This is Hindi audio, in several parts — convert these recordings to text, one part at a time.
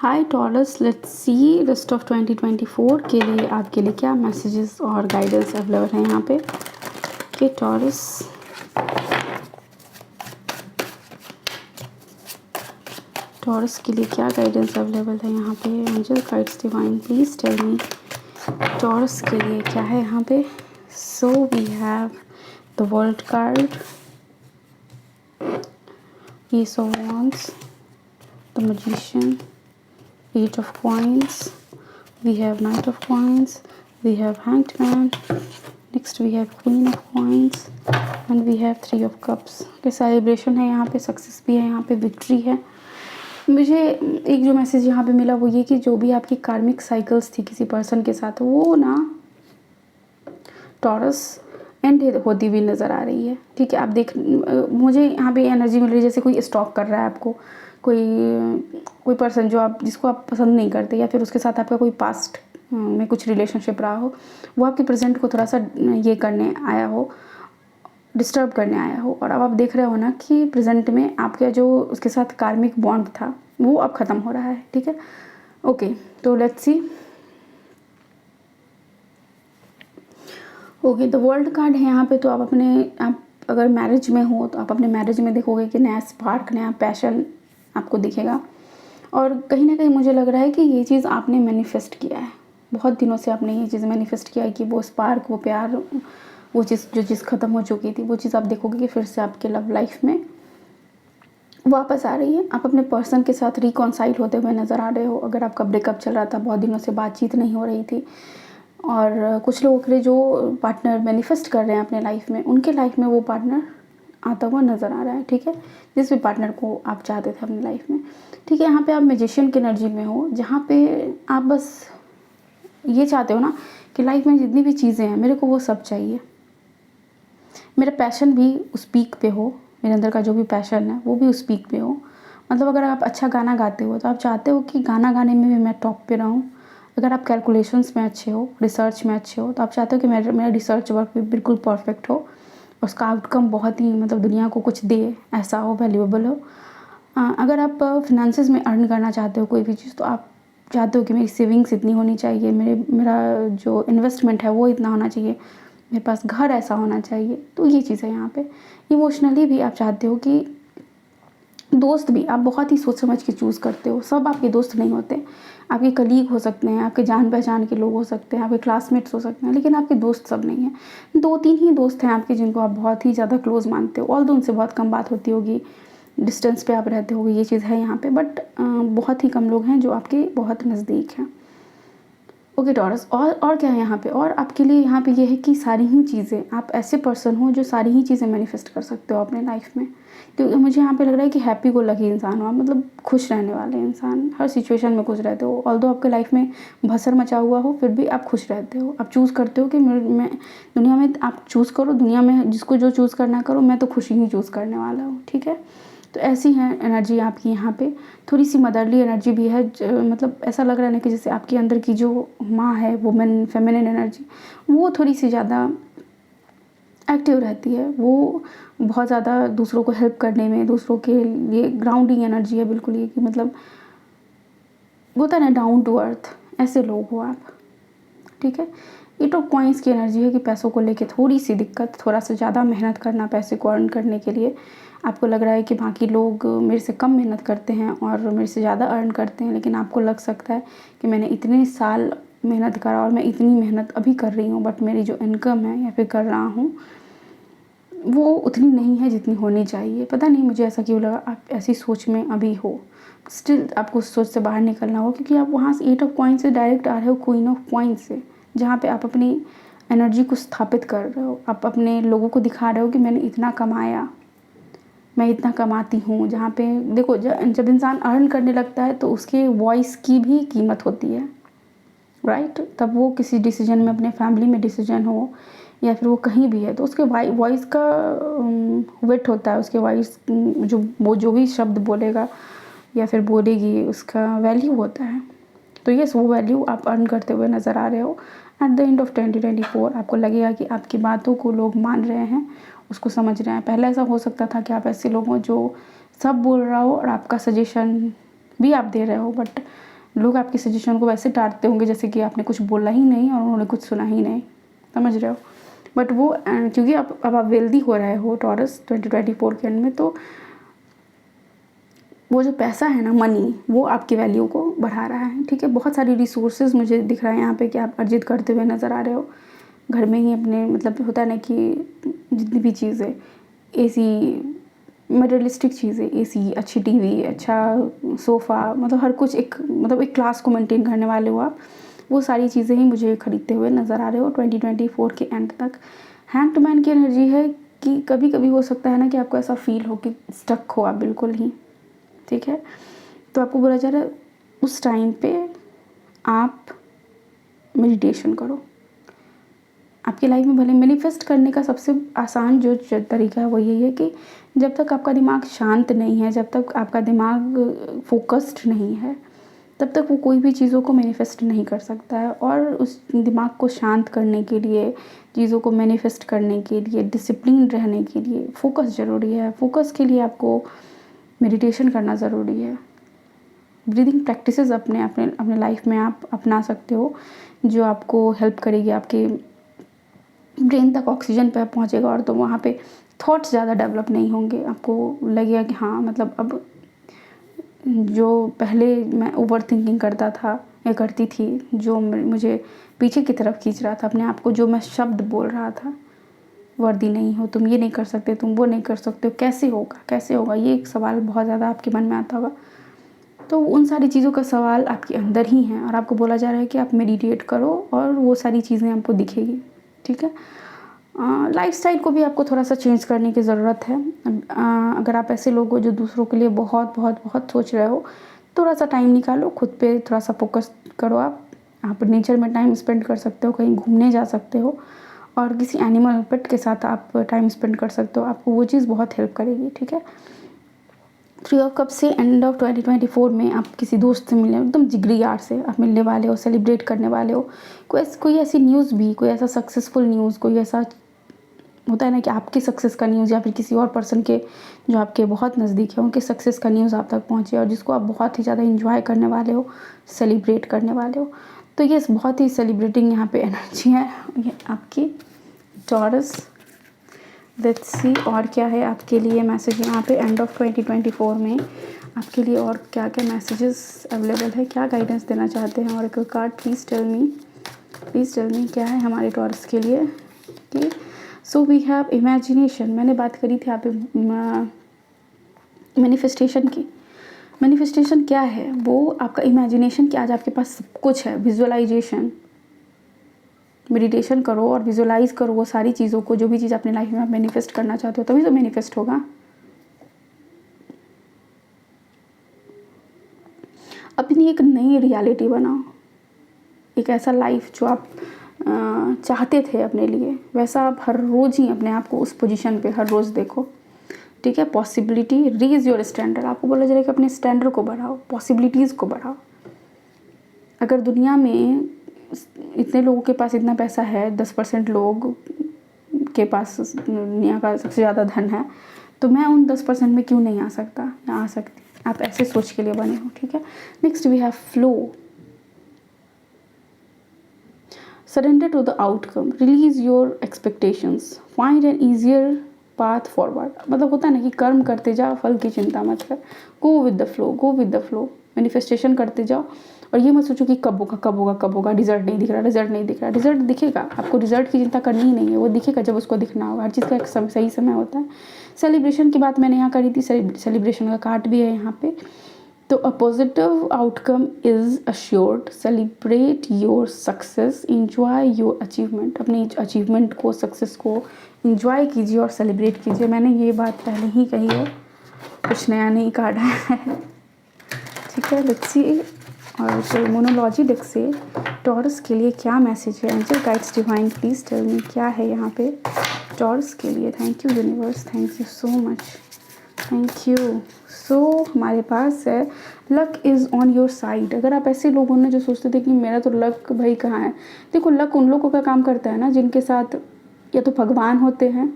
Hi taurus, let's see rest of 2024 के लिए आपके लिए क्या मैसेजेस और गाइडेंस अवेलेबल हैं यहाँ पे। ओके टॉरस, टॉरस के लिए क्या गाइडेंस अवेलेबल है यहाँ पे। Angel guides divine please tell me Taurus के लिए क्या है यहाँ पे। So we have the world card, ace of wands, the magician, Eight of Coins, we have Knight of Coins, we have Hanged Man, next we have Queen of Coins and we have Three of Cups। के सेलिब्रेशन है यहाँ पे, सक्सेस भी है यहाँ पे, विक्ट्री है। मुझे एक जो मैसेज यहाँ पे मिला वो ये कि जो भी आपकी कार्मिक साइकिल्स थी किसी पर्सन के साथ, वो ना टॉरस एंड होती हुई नज़र आ रही है। ठीक है, आप देख, मुझे यहाँ पे एनर्जी मिल रही है जैसे कोई स्टॉक कर रहा है आपको, कोई पर्सन जो आप जिसको आप पसंद नहीं करते, या फिर उसके साथ आपका कोई पास्ट में कुछ रिलेशनशिप रहा हो, वो आपके प्रेजेंट को थोड़ा सा ये करने आया हो, डिस्टर्ब करने आया हो। और अब आप देख रहे हो ना कि प्रेजेंट में आपका जो उसके साथ कार्मिक बॉन्ड था वो अब ख़त्म हो रहा है। ठीक है, ओके, तो let's see. Okay, the world card है यहाँ पे। तो आप अगर मैरिज में हो तो आप अपने मैरिज में देखोगे कि नया स्पार्क, नया पैशन आपको दिखेगा। और कहीं ना कहीं मुझे लग रहा है कि ये चीज़ आपने मैनिफेस्ट किया है, बहुत दिनों से आपने ये चीज़ मैनिफेस्ट किया है कि वो स्पार्क, वो प्यार, वो चीज़ जो चीज़ ख़त्म हो चुकी थी, वो चीज़ आप देखोगे कि फिर से आपके लव लाइफ में वापस आ रही है। आप अपने पर्सन के साथ रिकॉन्साइल होते हुए नज़र आ रहे हो। अगर आपका ब्रेकअप चल रहा था, बहुत दिनों से बातचीत नहीं हो रही थी, और कुछ लोगों के लिए जो पार्टनर मैनिफेस्ट कर रहे हैं अपने लाइफ में, उनके लाइफ में वो पार्टनर आता हुआ नज़र आ रहा है। ठीक है, जिस भी पार्टनर को आप चाहते थे अपनी लाइफ में। ठीक है, यहाँ पे आप मैजिशियन की एनर्जी में हो, जहाँ पे आप बस ये चाहते हो ना कि लाइफ में जितनी भी चीज़ें हैं मेरे को वो सब चाहिए, मेरा पैशन भी उस पीक पे हो, मेरे अंदर का जो भी पैशन है वो भी उस पीक पे हो। मतलब अगर आप अच्छा गाना गाते हो तो आप चाहते हो कि गाना गाने में भी मैं टॉप पे रहूँ। अगर आप कैलकुलेशंस में अच्छे हो, रिसर्च में अच्छे हो, तो आप चाहते हो कि मेरा रिसर्च वर्क भी बिल्कुल परफेक्ट हो, उसका आउटकम बहुत ही मतलब दुनिया को कुछ दे, ऐसा हो, वैल्यूएबल हो। अगर आप फिनेंसेस में अर्न करना चाहते हो कोई भी चीज़, तो आप चाहते हो कि मेरी सेविंग्स इतनी होनी चाहिए, मेरा जो इन्वेस्टमेंट है वो इतना होना चाहिए, मेरे पास घर ऐसा होना चाहिए। तो ये चीज़ है यहाँ पे। इमोशनली भी आप चाहते हो कि दोस्त भी आप बहुत ही सोच समझ के चूज़ करते हो। सब आपके दोस्त नहीं होते, आपके कलीग हो सकते हैं, आपके जान पहचान के लोग हो सकते हैं, आपके क्लासमेट्स हो सकते हैं, लेकिन आपके दोस्त सब नहीं हैं। 2-3 ही दोस्त हैं आपके जिनको आप बहुत ही ज़्यादा क्लोज मानते हो। ऑल्दो उनसे बहुत कम बात होती होगी, डिस्टेंस पे आप रहते होगे, ये चीज़ है यहाँ पे, बट बहुत ही कम लोग हैं जो आपके बहुत नज़दीक हैं। ओके टॉरस, और क्या है यहाँ पे। और आपके लिए यहाँ पे ये है कि सारी ही चीज़ें, आप ऐसे पर्सन हो जो सारी ही चीज़ें मैनिफेस्ट कर सकते हो अपने लाइफ में। क्योंकि मुझे यहाँ पे लग रहा है कि हैप्पी गो लकी इंसान हो आप, मतलब खुश रहने वाले इंसान, हर सिचुएशन में खुश रहते हो। ऑल्दो आपके लाइफ में भसर मचा हुआ हो, फिर भी आप खुश रहते हो। आप चूज़ करते हो कि मैं दुनिया में, आप चूज़ करो दुनिया में, जिसको जो चूज़ करना करो, मैं तो खुशी ही चूज़ करने वाला हूँ। ठीक है, तो ऐसी है एनर्जी आपकी यहाँ पे। थोड़ी सी मदरली एनर्जी भी है, मतलब ऐसा लग रहा है ना कि जैसे आपके अंदर की जो माँ है, वुमेन, फेमिनिन एनर्जी, वो थोड़ी सी ज़्यादा एक्टिव रहती है। वो बहुत ज़्यादा दूसरों को हेल्प करने में, दूसरों के लिए ग्राउंडिंग एनर्जी है बिल्कुल। ये कि मतलब होता है ना, डाउन टू अर्थ, ऐसे लोग हो आप। ठीक है, एट ऑफ कॉइंस की एनर्जी है कि पैसों को लेके थोड़ी सी दिक्कत, थोड़ा सा ज़्यादा मेहनत करना पैसे को अर्न करने के लिए। आपको लग रहा है कि बाकी लोग मेरे से कम मेहनत करते हैं और मेरे से ज़्यादा अर्न करते हैं, लेकिन आपको लग सकता है कि मैंने इतने साल मेहनत करा और मैं इतनी मेहनत अभी कर रही हूँ, बट मेरी जो इनकम है या फिर कर रहा हूँ वो उतनी नहीं है जितनी होनी चाहिए। पता नहीं मुझे ऐसा क्यों लगा, आप ऐसी सोच में अभी हो। स्टिल आपको उस सोच से बाहर निकलना होगा, क्योंकि आप वहाँ से एट ऑफ कॉइंस से डायरेक्ट आ रहे हो क्वीन ऑफ कॉइंस से, जहाँ पे आप अपनी एनर्जी को स्थापित कर रहे हो। आप अपने लोगों को दिखा रहे हो कि मैंने इतना कमाया, मैं इतना कमाती हूँ। जहाँ पे देखो, जब इंसान अर्न करने लगता है तो उसके वॉइस की भी कीमत होती है, राइट। तब वो किसी डिसीजन में, अपने फैमिली में डिसीजन हो या फिर वो कहीं भी है, तो उसके वॉइस का वेट होता है, उसके वॉइस वो जो भी शब्द बोलेगा या फिर बोलेगी, उसका वैल्यू होता है। तो यस, वो वैल्यू आप अर्न करते हुए नज़र आ रहे हो। एट द एंड ऑफ 2024 आपको लगेगा कि आपकी बातों को लोग मान रहे हैं, उसको समझ रहे हैं। पहले ऐसा हो सकता था कि आप ऐसे लोग हो जो सब बोल रहा हो और आपका सजेशन भी आप दे रहे हो, बट लोग आपकी सजेशन को वैसे टालते होंगे जैसे कि आपने कुछ बोला ही नहीं और उन्होंने कुछ सुना ही नहीं, समझ रहे हो। बट वो क्योंकि अब आप वेल्दी हो रहे हो टॉरस 2024 के एंड में, तो वो जो पैसा है ना, मनी, वो आपकी वैल्यू को बढ़ा रहा है, ठीक है। बहुत सारी रिसोर्सेज मुझे दिख रहा है यहाँ पे कि आप अर्जित करते हुए नज़र आ रहे हो घर में ही अपने, मतलब होता है ना कि जितनी भी चीज़ें, एसी, मटेरियलिस्टिक चीज़ें, एसी, अच्छी टीवी, अच्छा सोफ़ा, मतलब हर कुछ एक, मतलब एक क्लास को मेंटेन करने वाले हो आप, वो सारी चीज़ें ही मुझे खरीदते हुए नज़र आ रहे हो 2024 के एंड तक। हैंग्ड मैन की एनर्जी है कि कभी कभी हो सकता है ना कि आपको ऐसा फील हो कि स्टक हो आप बिल्कुल ही, ठीक है। तो आपको बोला जा रहा है उस टाइम पे आप मेडिटेशन करो। आपकी लाइफ में भले मैनिफेस्ट करने का सबसे आसान जो तरीका है वो यही है कि जब तक आपका दिमाग शांत नहीं है, जब तक आपका दिमाग फोकस्ड नहीं है, तब तक वो कोई भी चीज़ों को मैनिफेस्ट नहीं कर सकता है। और उस दिमाग को शांत करने के लिए, चीज़ों को मैनिफेस्ट करने के लिए, डिसिप्लिन रहने के लिए फोकस ज़रूरी है। फोकस के लिए आपको मेडिटेशन करना ज़रूरी है। ब्रीदिंग प्रैक्टिसेस अपने अपने अपने लाइफ में आप अपना सकते हो, जो आपको हेल्प करेगी, आपके ब्रेन तक ऑक्सीजन पे पहुंचेगा और तो वहाँ पे थॉट्स ज़्यादा डेवलप नहीं होंगे। आपको लगेगा कि हाँ, मतलब अब जो पहले मैं ओवर थिंकिंग करता था या करती थी, जो मुझे पीछे की तरफ खींच रहा था अपने आप को, जो मैं शब्द बोल रहा था, वर्दी नहीं हो तुम, ये नहीं कर सकते, तुम वो नहीं कर सकते हो, कैसे होगा कैसे होगा, ये एक सवाल बहुत ज़्यादा आपके मन में आता होगा। तो उन सारी चीज़ों का सवाल आपके अंदर ही है और आपको बोला जा रहा है कि आप मेडिटेट करो और वो सारी चीज़ें आपको दिखेगी, ठीक है। लाइफस्टाइल को भी आपको थोड़ा सा चेंज करने की ज़रूरत है। अगर आप ऐसे लोग हो जो दूसरों के लिए बहुत बहुत बहुत सोच रहे हो, थोड़ा सा टाइम निकालो, खुद पे थोड़ा सा फोकस करो। आप नेचर में टाइम स्पेंड कर सकते हो, कहीं घूमने जा सकते हो और किसी एनिमल पेट के साथ आप टाइम स्पेंड कर सकते हो, आपको वो चीज़ बहुत हेल्प करेगी, ठीक है। 3 ऑफ कप से एंड ऑफ 2024 में आप किसी दोस्त से मिले, एकदम जिगरी यार से आप मिलने वाले हो, सेलिब्रेट करने वाले हो। कोई ऐसी न्यूज़ भी, कोई ऐसा सक्सेसफुल न्यूज़, कोई ऐसा होता है ना कि आपकी सक्सेस का न्यूज़ या फिर किसी और पर्सन के जो आपके बहुत नज़दीक है उनके सक्सेस का न्यूज़ आप तक पहुँचे और जिसको आप बहुत ही ज़्यादा इंजॉय करने वाले हो, सेलिब्रेट करने वाले हो। तो ये बहुत ही सेलिब्रेटिंग यहाँ पे एनर्जी है ये आपकी टॉरस। लेट्स सी और क्या है आपके लिए मैसेज यहाँ पे एंड ऑफ 2024 में आपके लिए, और क्या क्या मैसेजेस अवेलेबल है, क्या गाइडेंस देना चाहते हैं। और एक कार्ड प्लीज़ टेल मी क्या है हमारे टॉरस के लिए। कि सो वी हैव इमेजिनेशन, मैंने बात करी थी यहाँ पे मैनिफेस्टेशन की। मैनिफेस्टेशन क्या है, वो आपका इमेजिनेशन कि आज आपके पास सब कुछ है। विजुअलाइजेशन, मेडिटेशन करो और विजुअलाइज करो वो सारी चीज़ों को, जो भी चीज़ अपने लाइफ में आप मैनिफेस्ट करना चाहते हो, तभी तो मैनिफेस्ट होगा। अपनी एक नई रियलिटी बनाओ, एक ऐसा लाइफ जो आप चाहते थे अपने लिए, वैसा आप हर रोज़ ही अपने आप को उस पोजीशन पे हर रोज़ देखो, ठीक है। पॉसिबिलिटी, रेज योर स्टैंडर्ड, आपको बोला जाएगा कि अपने स्टैंडर्ड को बढ़ाओ, पॉसिबिलिटीज़ को बढ़ाओ। अगर दुनिया में इतने लोगों के पास इतना पैसा है, 10% लोग के पास दुनिया का सबसे ज़्यादा धन है, तो मैं उन 10% में क्यों नहीं आ सकता या आ सकती। आप ऐसे सोच के लिए बने हो, ठीक है। Next we have flow, surrender to the outcome, release your expectations, find an easier path forward. मतलब होता है ना कि कर्म करते जाओ, फल की चिंता मत कर, go with the flow, manifestation करते जाओ और ये मत सोचो कि कब होगा, रिजल्ट नहीं दिख रहा। रिजल्ट दिखेगा, आपको रिजल्ट की चिंता करनी ही नहीं है, वो दिखेगा जब उसको दिखना होगा। हर चीज़ का एक सही समय होता है। सेलिब्रेशन की बात मैंने यहाँ करी थी, सेलिब्रेशन का कार्ड भी है यहाँ पे। तो a positive outcome is assured, celebrate your success, enjoy your achievement, अपनी अचीवमेंट को, सक्सेस को इंजॉय कीजिए और सेलिब्रेट कीजिए। मैंने ये बात पहले ही कही है, कुछ नया नहीं कार्ड है, ठीक है। लेट्स सी और तो मोनोलॉजी डेक से टॉरस के लिए क्या मैसेज है। Angel guides divine please tell me क्या है यहाँ पे टॉरस के लिए। Thank you universe, thank you so much, thank you. So हमारे पास है luck is on your side. अगर आप ऐसे लोगों ने जो सोचते थे कि मेरा तो लक भाई कहाँ है, देखो लक उन लोगों का काम करता है ना जिनके साथ या तो भगवान होते हैं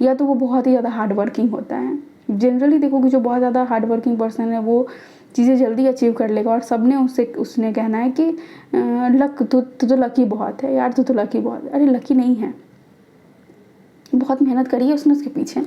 या तो वो बहुत ही ज़्यादा हार्ड वर्किंग होता है। जनरली देखो कि जो बहुत ज़्यादा हार्ड वर्किंग पर्सन है वो चीज़ें जल्दी अचीव कर लेगा और सबने उसने कहना है कि लक तू तो लकी बहुत है यार, तू तो लकी बहुत है। अरे लकी नहीं है, बहुत मेहनत करी है उसने उसके पीछे,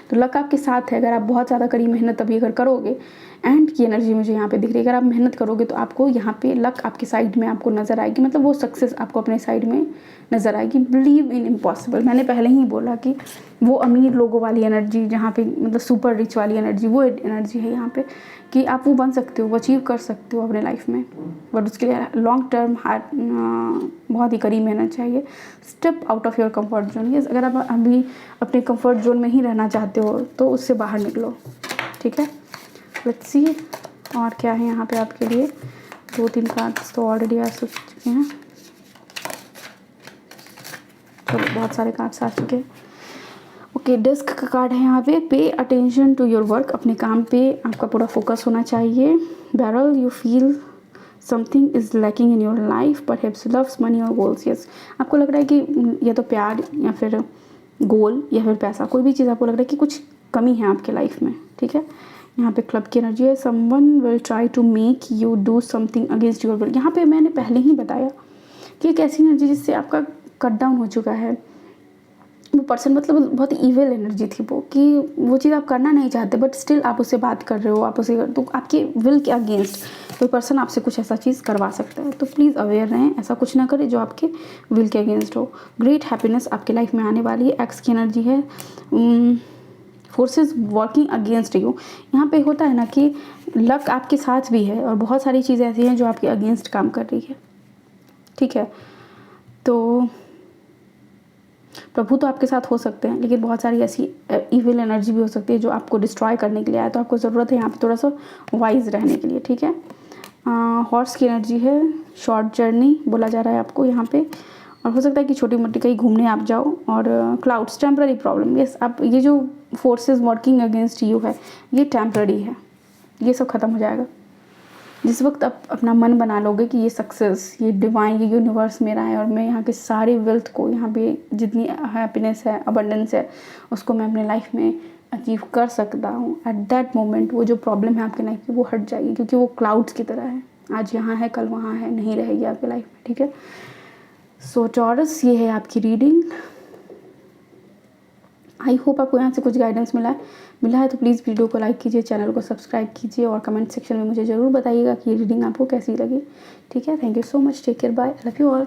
तो लक आपके साथ है। अगर आप बहुत ज़्यादा कड़ी मेहनत अभी अगर करोगे, एंड की एनर्जी मुझे यहाँ पे दिख रही है, अगर आप मेहनत करोगे तो आपको यहाँ पे लक आपके साइड में आपको नज़र आएगी, मतलब वो सक्सेस आपको अपने साइड में नज़र आएगी। बिलीव इन इम्पॉसिबल, मैंने पहले ही बोला कि वो अमीर लोगों वाली एनर्जी, जहाँ पे मतलब सुपर रिच वाली एनर्जी, वो एनर्जी है यहाँ पे कि आप वो बन सकते हो, वो अचीव कर सकते हो अपने लाइफ में, बट उसके लिए लॉन्ग टर्म बहुत ही कड़ी मेहनत चाहिए। Step out of your comfort zone. Yes, अगर आप अभी अपने कंफर्ट जोन में ही रहना चाहते हो तो उससे बाहर निकलो, ठीक है। लेट्स सी और क्या है यहाँ पे आपके लिए। 2-3 कार्ड्स तो ऑलरेडी आ चुके हैं, चलो बहुत सारे कार्ड्स आ चुके हैं। ओके, डेस्क का कार्ड है यहाँ पे। Pay attention to your work, अपने काम पे आपका पूरा फोकस होना चाहिए। Barrel, you feel something is lacking in your life, perhaps loves, money और गोल्स। यस, आपको लग रहा है कि या तो प्यार या फिर गोल या फिर पैसा, कोई भी चीज़ आपको लग रहा है कि कुछ कमी है आपके लाइफ में, ठीक है। यहाँ पे क्लब की एनर्जी है। Someone will try to make you do something against your will. यहाँ पे मैंने पहले ही बताया कि एक ऐसी एनर्जी जिससे आपका कट डाउन हो चुका है। वो पर्सन मतलब बहुत ईविल एनर्जी थी वो, कि वो चीज़ आप करना नहीं चाहते बट स्टिल आप उससे बात कर रहे हो, आप उसे, तो आपके विल के अगेंस्ट कोई पर्सन आपसे कुछ ऐसा चीज़ करवा सकता है। तो प्लीज़ अवेयर रहें, ऐसा कुछ ना करें जो आपके विल के अगेंस्ट हो। ग्रेट हैप्पीनेस आपके लाइफ में आने वाली है। एक्स की एनर्जी है। Forces working against you. यहाँ पे होता है ना कि लक आपके साथ भी है और बहुत सारी चीज़ें ऐसी हैं जो आपके अगेंस्ट काम कर रही है, ठीक है। तो प्रभु तो आपके साथ हो सकते हैं, लेकिन बहुत सारी ऐसी इविल एनर्जी भी हो सकती है जो आपको डिस्ट्रॉय करने के लिए आया। तो आपको ज़रूरत है यहाँ पे थोड़ा सा वाइज रहने के लिए, ठीक है। हॉर्स की एनर्जी है। शॉर्ट जर्नी बोला जा रहा है आपको यहाँ पे, और हो सकता है कि छोटी मोटी कहीं घूमने आप जाओ। और क्लाउड्स, टेम्पररी प्रॉब्लम। यस, आप ये जो फोर्सेस वर्किंग अगेंस्ट यू है ये टेम्पररी है, ये सब खत्म हो जाएगा। जिस वक्त आप अपना मन बना लोगे कि ये सक्सेस, ये डिवाइन, ये यूनिवर्स मेरा है और मैं यहाँ के सारे वेल्थ को, यहाँ पे जितनी हैप्पीनेस है, अबंडेंस है, उसको मैं अपने लाइफ में अचीव कर सकता हूँ, एट दैट मोमेंट वो जो प्रॉब्लम है आपके लाइफ की वो हट जाएगी, क्योंकि वो क्लाउड्स की तरह है, आज यहाँ है कल वहाँ है, नहीं रहेगी आपकी लाइफ में, ठीक है। सो टॉरस, ये है आपकी रीडिंग। आई होप आपको यहाँ से कुछ गाइडेंस मिला है तो प्लीज़ वीडियो को लाइक कीजिए, चैनल को सब्सक्राइब कीजिए और कमेंट सेक्शन में मुझे ज़रूर बताइएगा कि ये रीडिंग आपको कैसी लगी, ठीक है। Thank you so much, take care, bye, love you all.